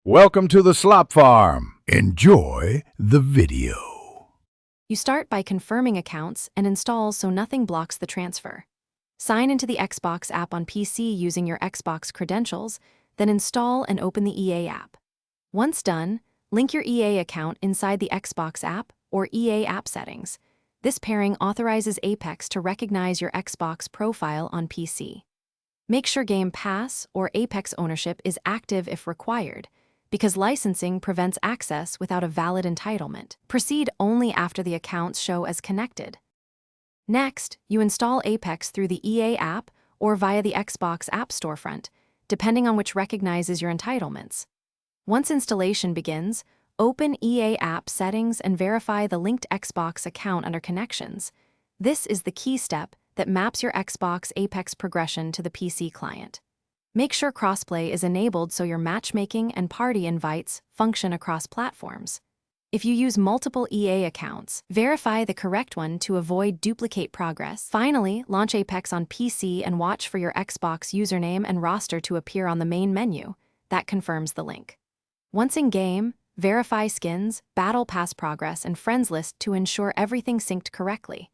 Welcome to the Slop Farm. Enjoy the video. You start by confirming accounts and install so nothing blocks the transfer. Sign into the Xbox app on PC using your Xbox credentials, then install and open the EA app. Once done, link your EA account inside the Xbox app or EA app settings. This pairing authorizes Apex to recognize your Xbox profile on PC. Make sure Game Pass or Apex ownership is active if required, because licensing prevents access without a valid entitlement. Proceed only after the accounts show as connected. Next, you install Apex through the EA app or via the Xbox App Storefront, depending on which recognizes your entitlements. Once installation begins, open EA app settings and verify the linked Xbox account under Connections. This is the key step that maps your Xbox Apex progression to the PC client. Make sure crossplay is enabled so your matchmaking and party invites function across platforms. If you use multiple EA accounts, verify the correct one to avoid duplicate progress. Finally, launch Apex on PC and watch for your Xbox username and roster to appear on the main menu. That confirms the link. Once in-game, verify skins, battle pass progress, and friends list to ensure everything synced correctly.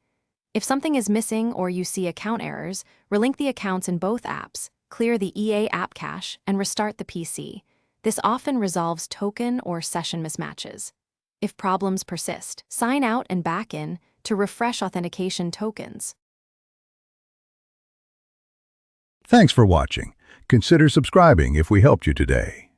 If something is missing or you see account errors, relink the accounts in both apps, clear the EA app cache, and restart the PC. This often resolves token or session mismatches. If problems persist, sign out and back in to refresh authentication tokens. Thanks for watching. Consider subscribing if we helped you today.